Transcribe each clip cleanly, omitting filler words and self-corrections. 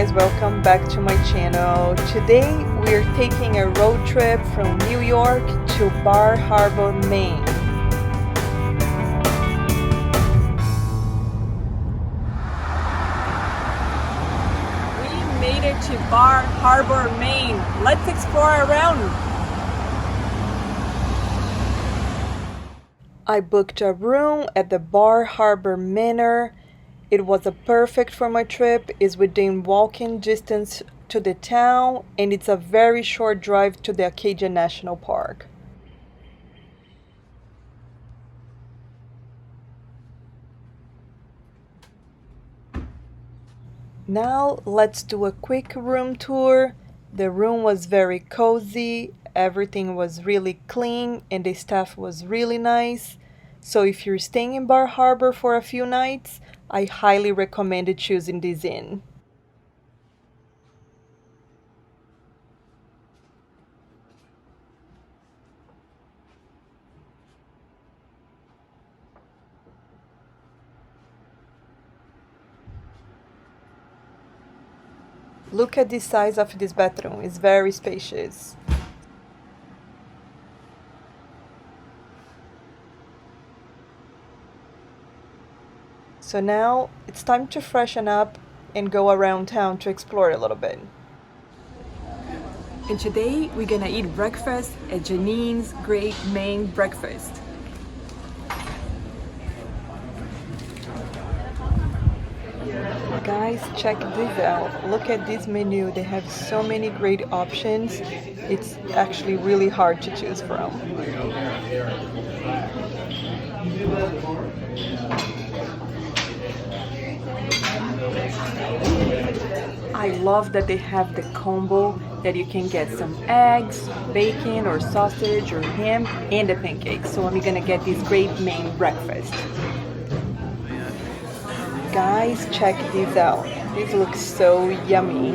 guys, welcome back to my channel. Today we're taking a road trip from New York to Bar Harbor, Maine. We made it to Bar Harbor, Maine. Let's explore around. I booked a room at the Bar Harbor Manor. It was perfect for my trip. It's within walking distance to the town, and it's a very short drive to the Acadia National Park. Now let's do a quick room tour. The room was very cozy, everything was really clean, and the staff was really nice. So if you're staying in Bar Harbor for a few nights, I highly recommend choosing this inn. Look at the size of this bathroom, it's very spacious. So now it's time to freshen up and go around town to explore a little bit. And today we're gonna eat breakfast at Janine's Great Maine Breakfast. Guys, check this out. Look at this menu. They have so many great options. It's actually really hard to choose from. I love that they have the combo that you can get some eggs, bacon or sausage or ham and a pancake. So I'm gonna get this Great Maine breakfast. Guys, check this out. This looks so yummy.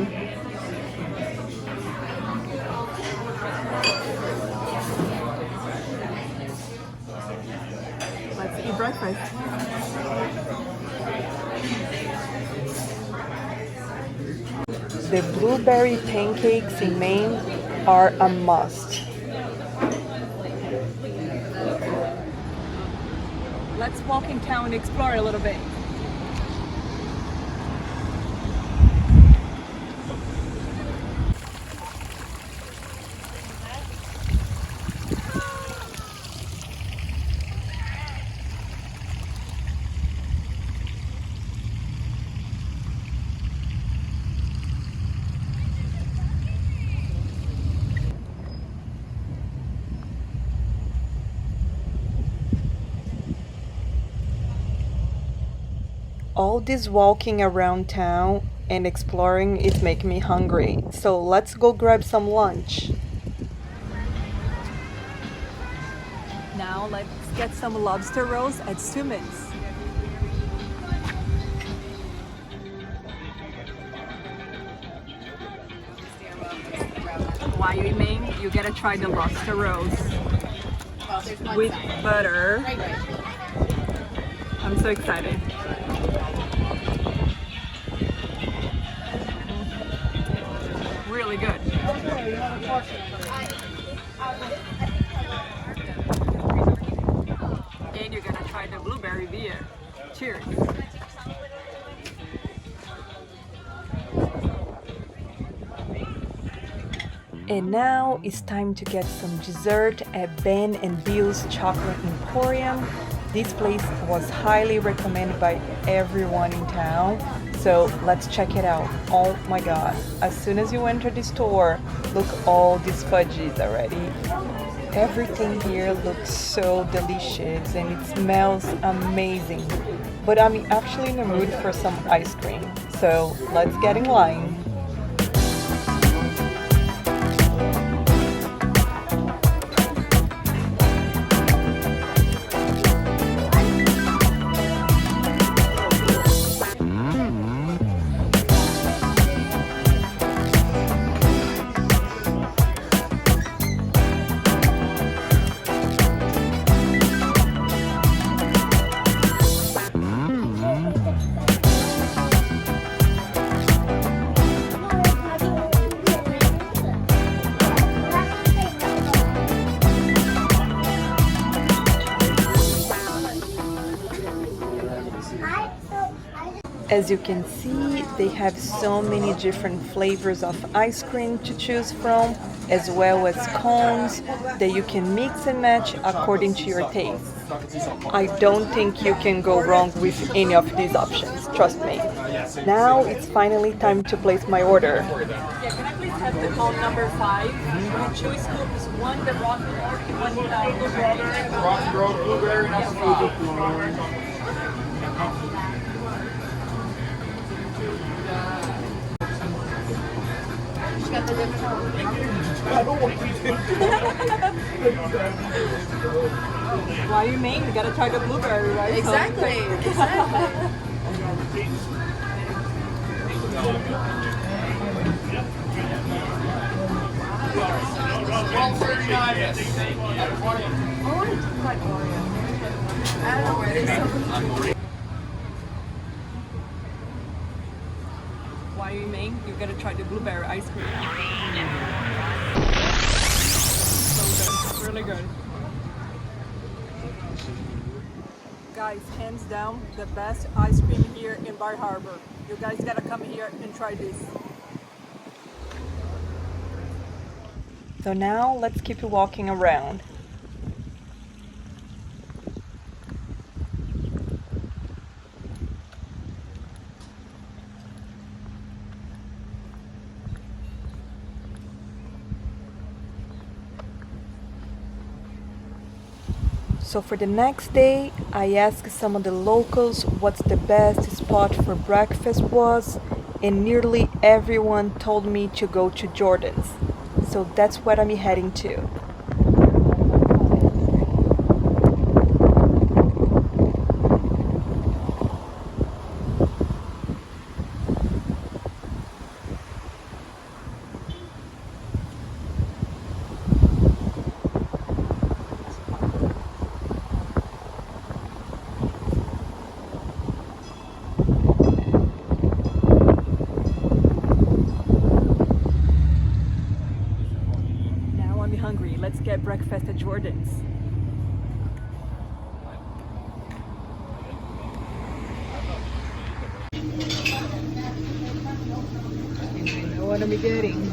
Let's eat breakfast. The blueberry pancakes in Maine are a must. Let's walk in town and explore a little bit. All this walking around town and exploring is making me hungry. So let's go grab some lunch. Now let's get some lobster rolls at Sumit's. While you're in Maine, you gotta try the lobster rolls with butter. I'm so excited. Really good. And you're gonna try the blueberry beer. Cheers. And now it's time to get some dessert at Ben and Bill's Chocolate Emporium. This place was highly recommended by everyone in town, so let's check it out. Oh my god, as soon as you enter the store, look all these fudges already. Everything here looks so delicious and it smells amazing. But I'm actually in the mood for some ice cream, so let's get in line. As you can see, they have so many different flavors of ice cream to choose from, as well as cones that you can mix and match according to your taste. I don't think you can go wrong with any of these options, trust me. Now it's finally time to place my order. Yeah, can I please have the cone number 5? Chewy scoops, one the rock and one blueberry. Rock blueberry number 5. Why you Maine? You gotta try the blueberry, right? Exactly. Exactly. Why you Maine? You gotta try the blueberry ice cream. So good, really good. Guys, hands down, the best ice cream here in Bar Harbor. You guys gotta come here and try this. So now let's keep walking around. So for the next day, I asked some of the locals what's the best spot for breakfast was, and nearly everyone told me to go to Jordan's. So that's what I'm heading to. Hungry. Let's get breakfast at Jordan's. And I know what I'm getting.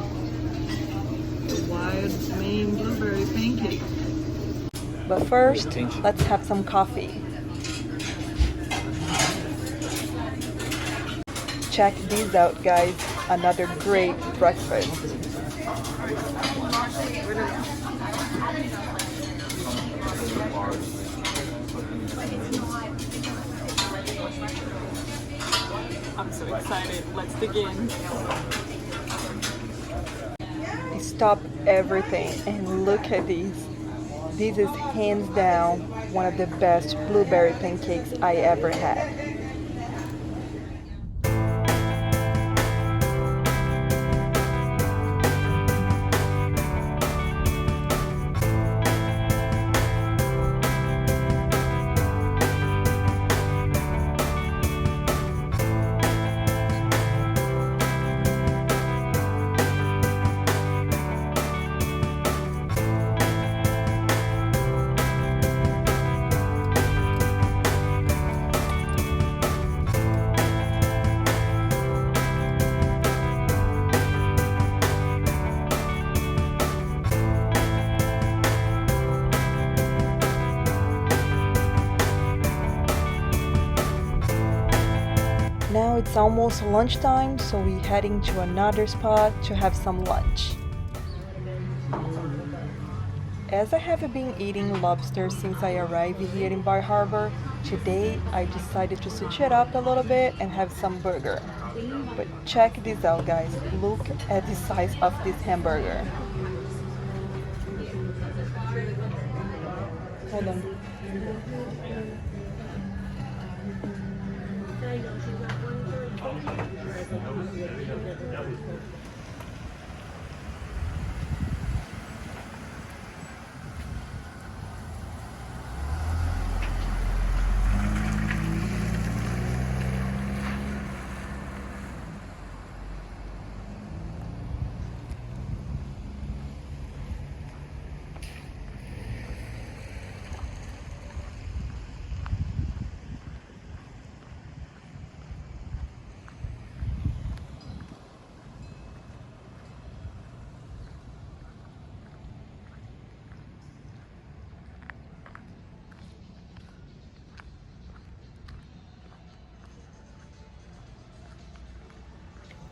The wild Maine blueberry pancake. But first, let's have some coffee. Check these out, guys. Another great breakfast. I'm so excited. Let's dig in. Stop everything and look at these. This is hands down one of the best blueberry pancakes I ever had. Now it's almost lunchtime, so we're heading to another spot to have some lunch. As I have been eating lobster since I arrived here in Bar Harbor, today I decided to switch it up a little bit and have some burger. But check this out, guys. Look at the size of this hamburger. Hold on.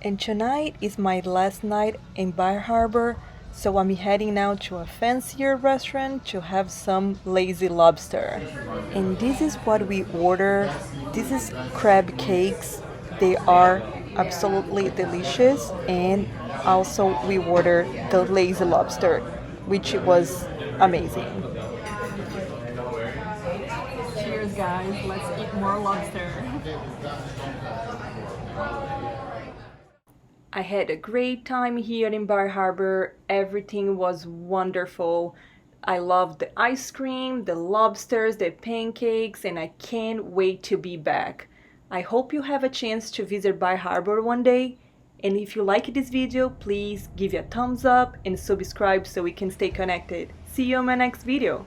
And tonight is my last night in Bar Harbor, so I'm heading now to a fancier restaurant to have some lazy lobster. And this is what we order. This is crab cakes. They are absolutely delicious. And also we order the lazy lobster, which was amazing. Cheers guys, let's eat more lobster. I had a great time here in Bar Harbor. Everything was wonderful. I loved the ice cream, the lobsters, the pancakes, and I can't wait to be back. I hope you have a chance to visit Bar Harbor one day. And if you like this video, please give it a thumbs up and subscribe so we can stay connected. See you on my next video.